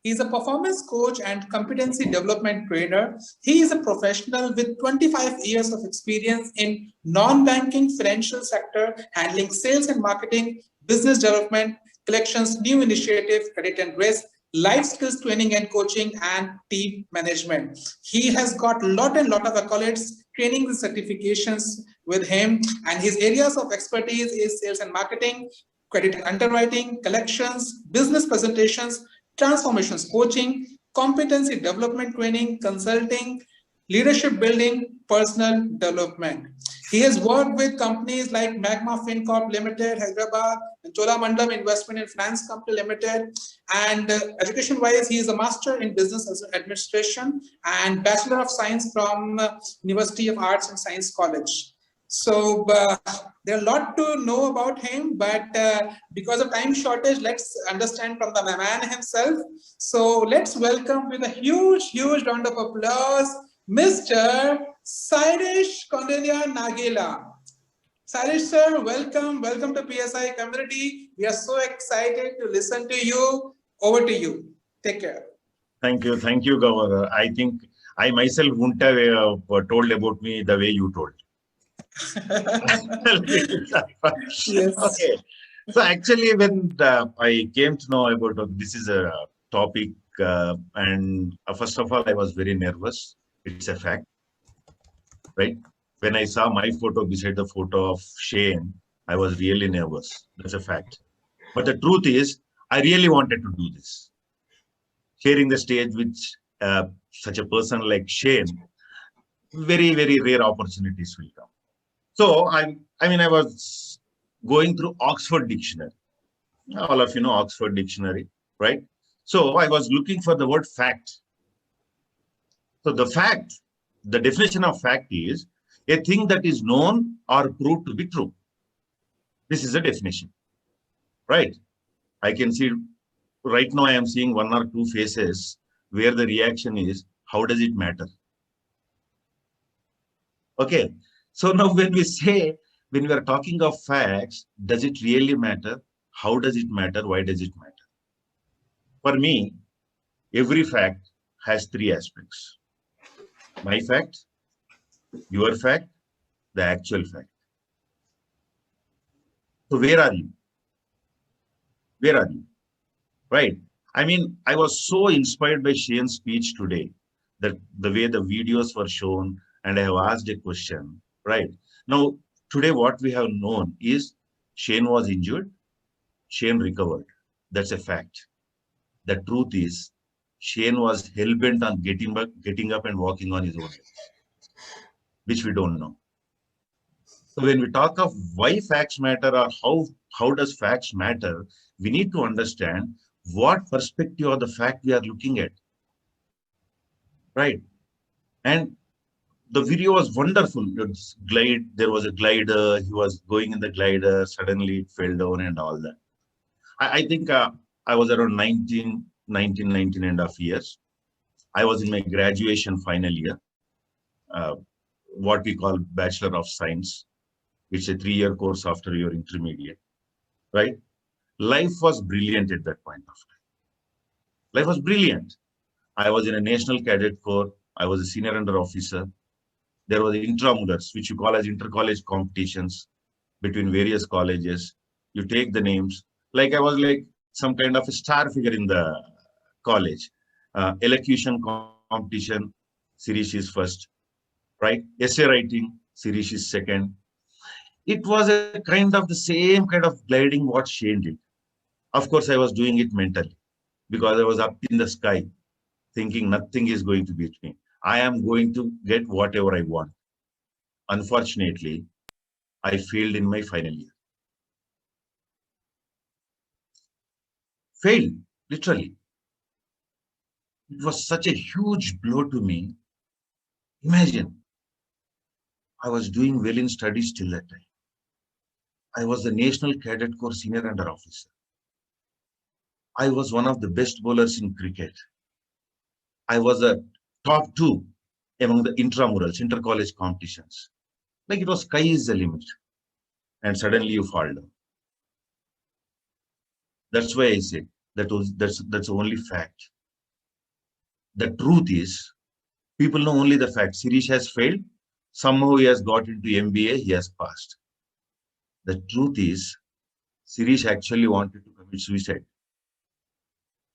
He is a performance coach and competency development trainer. He is a professional with 25 years of experience in non-banking financial sector, handling sales and marketing, business development, collections, new initiatives, credit and risk, life skills training and coaching, and team management. He has got lot of accolades, training and certifications with him, and his areas of expertise is sales and marketing, credit and underwriting, collections, business presentations, transformations coaching, competency development training, consulting, leadership building, personal development. He has worked with companies like Magma FinCorp Limited, Hyderabad, and Cholamandalam Investment and Finance Company Limited. And education-wise, he is a master in business administration and Bachelor of Science from University of Arts and Science College. So there are a lot to know about him, but because of time shortage, let's understand from the man himself. So let's welcome with a huge round of applause, Mr. Sailesh Kondelia Nagela. Sailesh sir, welcome to PSI community. We are so excited to listen to you. Over to you. Take care. Thank you, Governor. I think I myself wouldn't have told about me the way you told. Yes. Okay. So actually, when I came to know about this is a topic, and first of all, I was very nervous. It's a fact, right? When I saw my photo beside the photo of Shane, I was really nervous. That's a fact. But the truth is, I really wanted to do this. Sharing the stage with such a person like Shane, very rare opportunities will come. So I was going through Oxford Dictionary. All of you know Oxford Dictionary, right? So I was looking for the word fact. So the definition of fact is a thing that is known or proved to be true. This is a definition, right? I can see right now I am seeing one or two faces where the reaction is, how does it matter? Okay. So now when we are talking of facts, does it really matter? How does it matter? Why does it matter? For me, every fact has three aspects. My fact, your fact, the actual fact. So where are you? Where are you? Right? I mean, I was so inspired by Shane's speech today that the way the videos were shown, and I have asked a question, right? Now, today what we have known is Shane was injured, Shane recovered. That's a fact. The truth is Shane was hell-bent on getting up and walking on his own, which we don't know. So when we talk of why facts matter or how does facts matter, we need to understand what perspective of the fact we are looking at, right? And the video was wonderful. There was a glider. He was going in the glider. Suddenly it fell down and all that. I think I was around 19 and a half years. I was in my graduation final year, what we call Bachelor of Science. It's a 3-year course after your intermediate, right? Life was brilliant at that point of time. Life was brilliant. I was in a National Cadet Corps. I was a senior under officer. There was intramurals, which you call as inter-college competitions between various colleges. You take the names. Like I was like some kind of a star figure in the college. Elocution competition, Sirish is first, right? Essay writing, Sirish is second. It was a kind of the same kind of gliding what Shane did. Of course, I was doing it mentally because I was up in the sky thinking nothing is going to beat me. I am going to get whatever I want. Unfortunately, I failed in my final year. Failed, literally. It was such a huge blow to me. Imagine, I was doing well in studies till that time. I was the National Cadet Corps senior under officer. I was one of the best bowlers in cricket. I was a top 2 among the intramurals, inter-college competitions. Like it was sky is the limit. And suddenly you fall down. That's why I say that's the only fact. The truth is, people know only the fact. Sirish has failed. Somehow he has got into MBA, he has passed. The truth is, Sirish actually wanted to commit suicide.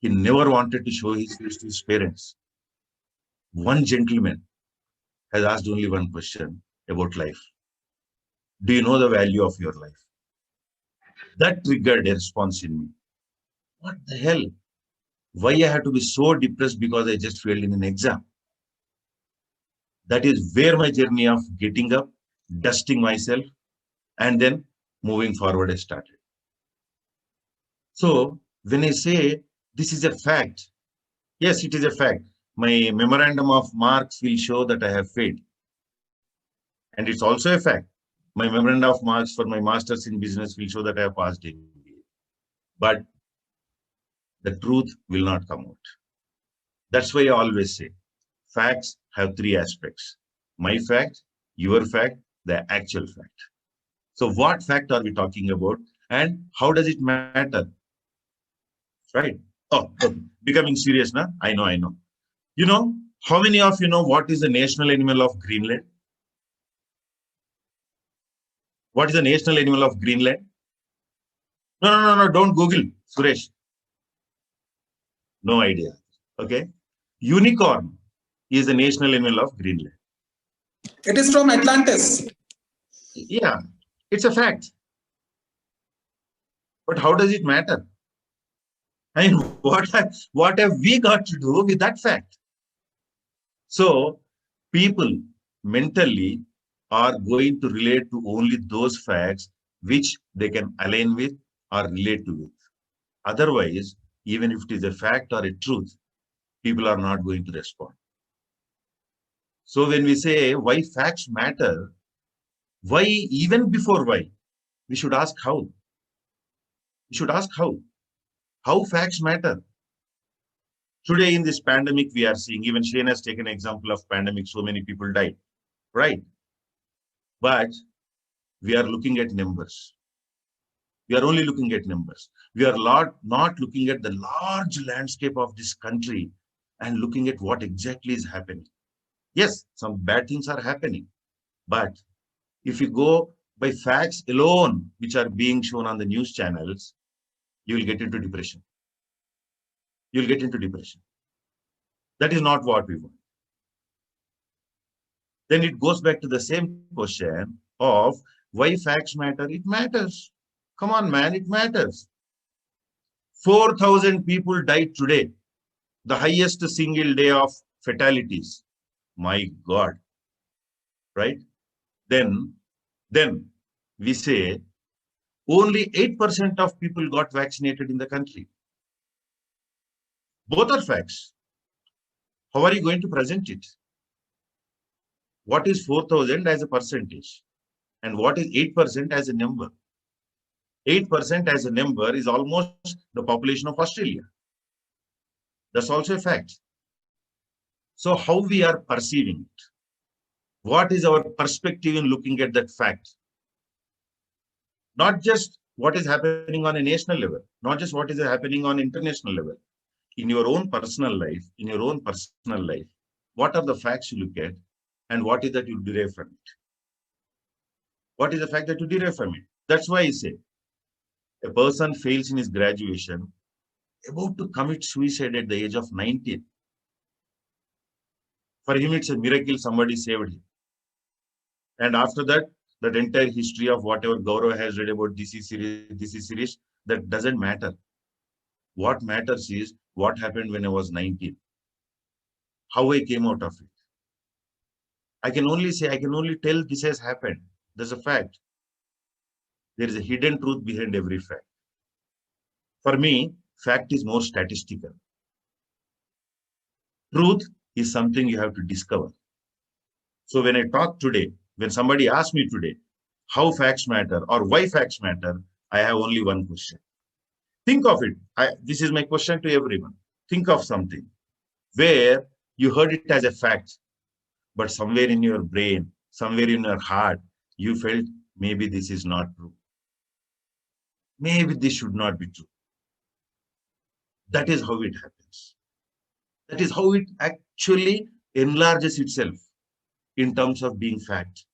He never wanted to show his face to his parents. One gentleman has asked only one question about life. Do you know the value of your life? That triggered a response in me. What the hell? Why I have to be so depressed because I just failed in an exam? That is where my journey of getting up, dusting myself, and then moving forward has started. So when I say this is a fact, yes, it is a fact. My memorandum of marks will show that I have failed. And it's also a fact. My memorandum of marks for my master's in business will show that I have passed MBA. But the truth will not come out. That's why I always say, facts have three aspects. My fact, your fact, the actual fact. So what fact are we talking about and how does it matter? Right? Oh, okay. Becoming serious now? I know. You know, how many of you know what is the national animal of Greenland? What is the national animal of Greenland? No, don't Google, Suresh. No idea. Okay. Unicorn is the national animal of Greenland. It is from Atlantis. Yeah, it's a fact. But how does it matter? I mean, what have we got to do with that fact? So people mentally are going to relate to only those facts which they can align with or relate to with. Otherwise, even if it is a fact or a truth, people are not going to respond. So when we say why facts matter, why, even before why, we should ask how. We should ask how facts matter. Today in this pandemic we are seeing, even Shane has taken an example of pandemic, so many people died, right? But we are looking at numbers. We are only looking at numbers. We are not looking at the large landscape of this country and looking at what exactly is happening. Yes, some bad things are happening. But if you go by facts alone, which are being shown on the news channels, you will get into depression. You'll get into depression. That is not what we want. Then it goes back to the same question of why facts matter. It matters. Come on, man, it matters. 4,000 people died today, the highest single day of fatalities. My God, right? Then we say only 8% of people got vaccinated in the country. Both are facts. How are you going to present it? What is 4,000 as a percentage? And what is 8% as a number? 8% as a number is almost the population of Australia. That's also a fact. So how we are perceiving it? What is our perspective in looking at that fact? Not just what is happening on a national level, not just what is happening on international level. In your own personal life, what are the facts you look at and what is that you derive from it? What is the fact that you derive from it? That's why I say, a person fails in his graduation, about to commit suicide at the age of 19. For him, it's a miracle somebody saved him. And after that, that entire history of whatever Gaurav has read about DC series, that doesn't matter. What matters is what happened when I was 19. How I came out of it. I can only tell this has happened. There's a fact. There is a hidden truth behind every fact. For me, fact is more statistical. Truth is something you have to discover. So when I talk today, when somebody asks me today how facts matter or why facts matter, I have only one question. Think of it. This is my question to everyone. Think of something where you heard it as a fact, but somewhere in your brain, somewhere in your heart, you felt maybe this is not true. Maybe this should not be true. That is how it happens. That is how it actually enlarges itself in terms of being fact.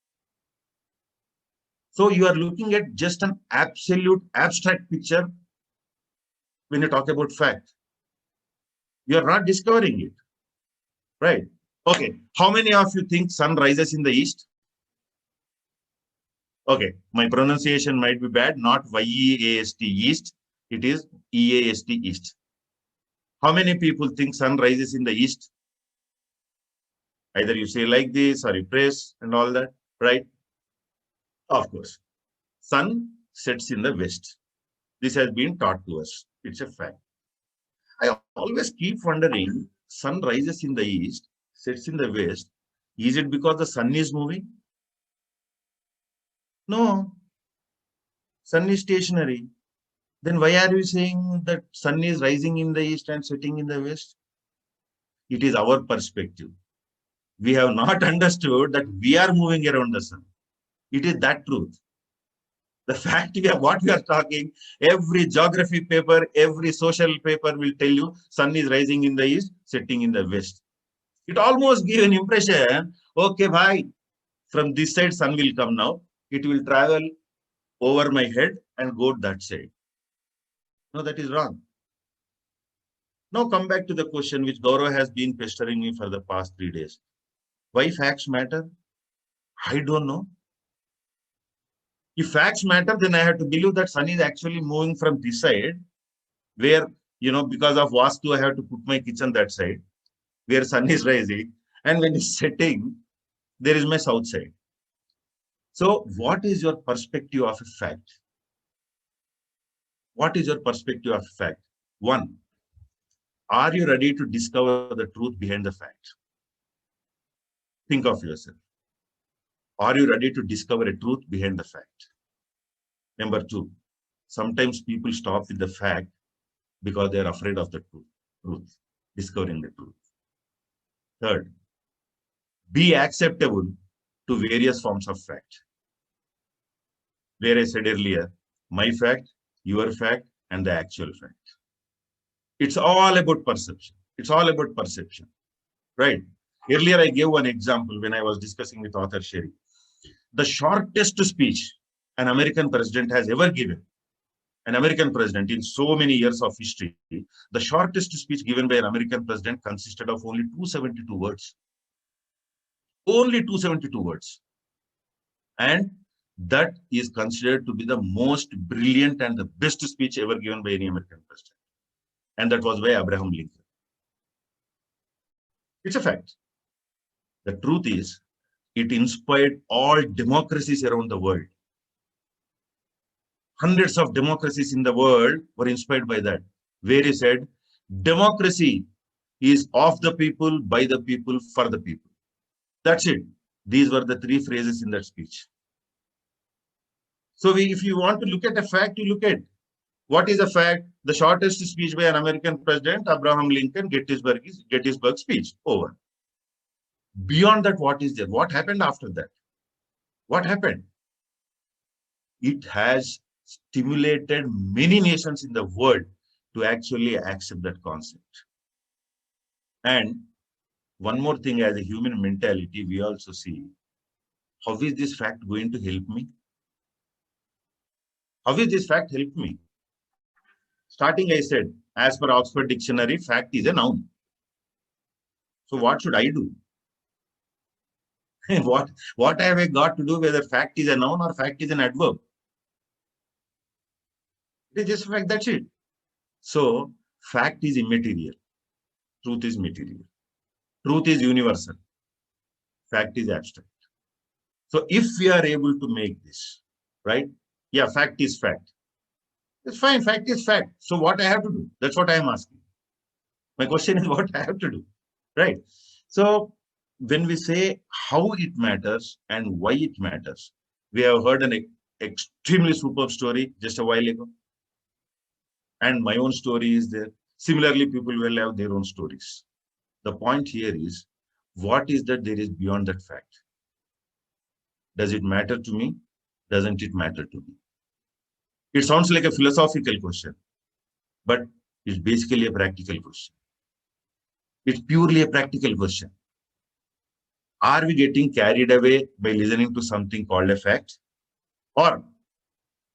So you are looking at just an absolute abstract picture when you talk about fact. You are not discovering it, right? Okay, how many of you think sun rises in the east? Okay, my pronunciation might be bad, not Y-E-A-S-T east, it is E-A-S-T east. How many people think sun rises in the east? Either you say like this or you press and all that, right? Of course. Sun sets in the west. This has been taught to us. It's a fact. I always keep wondering, sun rises in the east, sets in the west. Is it because the sun is moving? No. Sun is stationary. Then why are you saying that sun is rising in the east and setting in the west? It is our perspective. We have not understood that we are moving around the sun. It is that truth. The fact what we are talking, every geography paper, every social paper will tell you sun is rising in the east, setting in the west. It almost gives an impression, okay, bhai, from this side sun will come now. It will travel over my head and go that side. No, that is wrong. Now come back to the question which Gaurav has been pestering me for the past 3 days. Why facts matter? I don't know. If facts matter, then I have to believe that sun is actually moving from this side, where, because of Vastu, I have to put my kitchen that side, where sun is rising. And when it's setting, there is my south side. So what is your perspective of a fact? What is your perspective of a fact? One, are you ready to discover the truth behind the fact? Think of yourself. Are you ready to discover a truth behind the fact? Number two, sometimes people stop with the fact because they are afraid of the truth, discovering the truth. Third, be acceptable to various forms of fact. Where I said earlier, my fact, your fact, and the actual fact. It's all about perception. It's all about perception, right? Earlier, I gave one example when I was discussing with author Sherry. The shortest speech an American president has ever given, an American president in so many years of history, the shortest speech given by an American president consisted of only 272 words. Only 272 words. And that is considered to be the most brilliant and the best speech ever given by any American president. And that was by Abraham Lincoln. It's a fact. The truth is, it inspired all democracies around the world. Hundreds of democracies in the world were inspired by that, where he said, democracy is of the people, by the people, for the people. That's it. These were the three phrases in that speech. So if you want to look at a fact, you look at what is a fact? The shortest speech by an American president, Abraham Lincoln, Gettysburg speech, over. Beyond that, what is there? What happened after that? What happened? It has stimulated many nations in the world to actually accept that concept. And one more thing, as a human mentality, we also see, how is this fact going to help me? How is this fact help me? Starting, I said, as per Oxford Dictionary, fact is a noun. So what should I do? What have I got to do whether fact is a noun or fact is an adverb? It is just a fact, that's it. So fact is immaterial. Truth is material. Truth is universal. Fact is abstract. So if we are able to make this, right? Yeah, fact is fact. It's fine, fact is fact. So what I have to do? That's what I am asking. My question is what I have to do, right? So when we say how it matters and why it matters, we have heard an extremely superb story just a while ago. And my own story is there. Similarly, people will have their own stories. The point here is, what is that there is beyond that fact? Does it matter to me? Doesn't it matter to me? It sounds like a philosophical question, but it's basically a practical question. It's purely a practical question. Are we getting carried away by listening to something called a fact? Or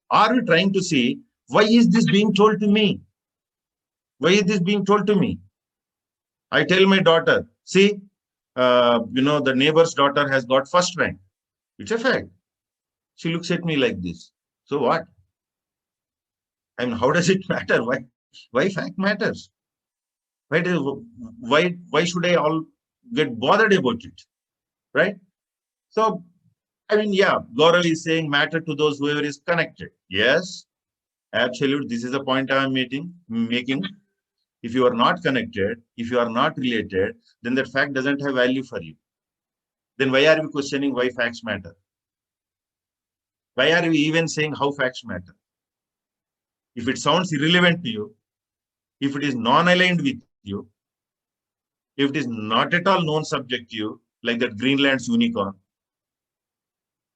are we trying to see, why is this being told to me? Why is this being told to me? I tell my daughter, see, the neighbor's daughter has got first rank. It's a fact. She looks at me like this. So what? I mean, how does it matter? Why fact matters? Why should I all get bothered about it? Right? So, I mean, yeah, Gaurav is saying matter to those whoever is connected. Yes, absolute. This is the point I am making. If you are not connected, if you are not related, then that fact doesn't have value for you. Then why are we questioning why facts matter? Why are we even saying how facts matter? If it sounds irrelevant to you, if it is non-aligned with you, if it is not at all known subject to you, like that Greenland's unicorn.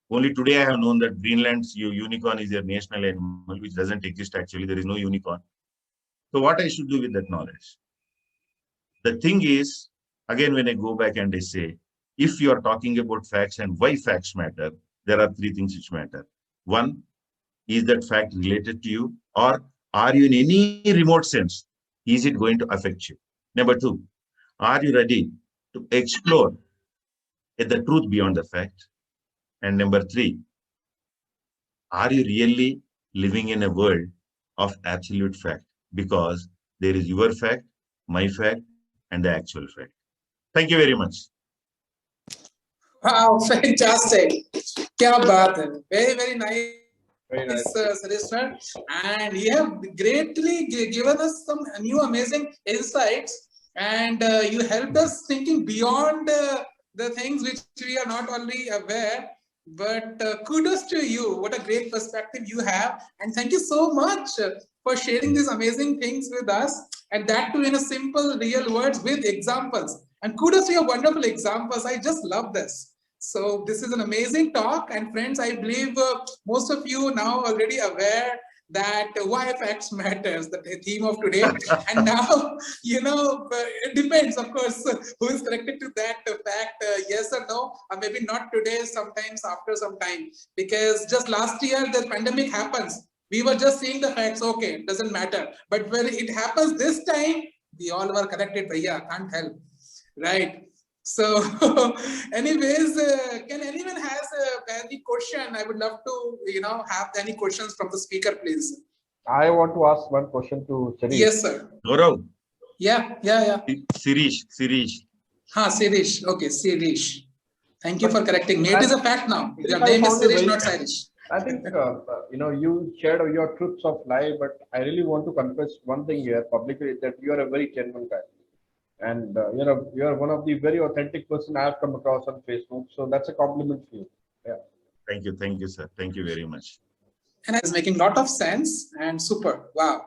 Only today I have known that Greenland's unicorn is their national animal, which doesn't exist actually. There is no unicorn. So what I should do with that knowledge? The thing is, again, when I go back and I say, if you are talking about facts and why facts matter, there are three things which matter. One, is that fact related to you, or are you in any remote sense, is it going to affect you? Number two, are you ready to explore the truth beyond the fact? And number three, are you really living in a world of absolute fact? Because there is your fact, my fact, and the actual fact. Thank you very much. Wow, fantastic. Kya baat hai. Very, very nice. Very nice, Suresh. And you have greatly given us some new amazing insights, and you helped us thinking beyond the things which we are not only aware, but kudos to you. What a great perspective you have, and thank you so much for sharing these amazing things with us, and that too in a simple, real words with examples. And kudos to your wonderful examples. I just love this. So this is an amazing talk, and friends, I believe most of you now already aware that why facts matters, the theme of today. And now, it depends, of course, who is connected to that fact, yes or no, or maybe not today, sometimes after some time. Because just last year, the pandemic happens. We were just seeing the facts, okay, it doesn't matter. But when it happens this time, we all were connected, bhaiya, can't help, right? So, anyways, can anyone has any question? I would love to, have any questions from the speaker, please. I want to ask one question to Sirish. Yes, sir. Gaurav. Yeah. Sirish. Sirish. Okay, Sirish. Thank you for correcting me. It is a fact now. Your name is Sirish, not Sirish. I think, you shared your truths of life, but I really want to confess one thing here publicly, that you are a very genuine guy. And you're one of the very authentic person I've come across on Facebook. So that's a compliment for you. Yeah. Thank you, sir. Thank you very much. And it's making a lot of sense and super. Wow.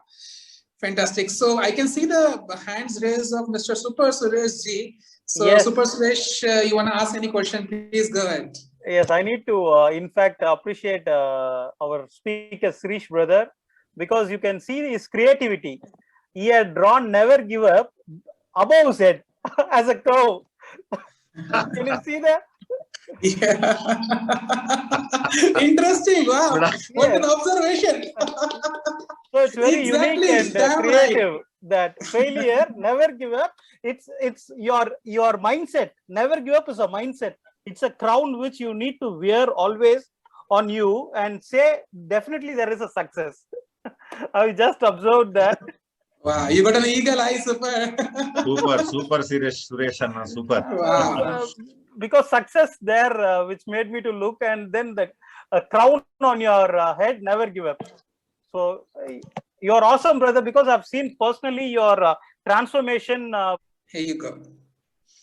Fantastic. So I can see the hands raised of Mr. Super Suresh Ji. So yes. Super Suresh, you want to ask any question? Please go ahead. Yes, I need to, in fact, appreciate our speaker, Sirish brother, because you can see his creativity. He had drawn never give up above his head as a crow. Can you see that? Yeah. Interesting. Wow. What an observation. So it's very unique and creative. Right. That failure, never give up. It's your mindset. Never give up is a mindset. It's a crown which you need to wear always on you and say, definitely there is a success. I just observed that. Wow, you got an eagle eye, super. super, Suresh Anna, super. Wow. Because success there, which made me to look, and then the crown on your head, never give up. So you're awesome, brother, because I've seen personally your transformation. Here you go.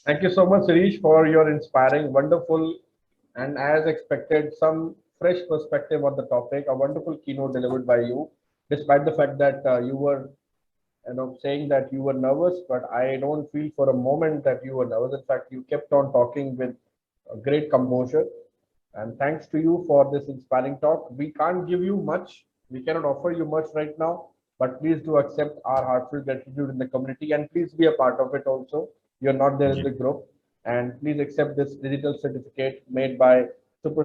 Thank you so much, Sirish, for your inspiring, wonderful, and as expected, some fresh perspective on the topic. A wonderful keynote delivered by you, despite the fact that you were saying that you were nervous, but I don't feel for a moment that you were nervous. In fact, you kept on talking with a great composure. And thanks to you for this inspiring talk. We can't give you much. We cannot offer you much right now, but please do accept our heartfelt gratitude in the community, and please be a part of it also. you're not there in Yeah. the group. And please accept this digital certificate made by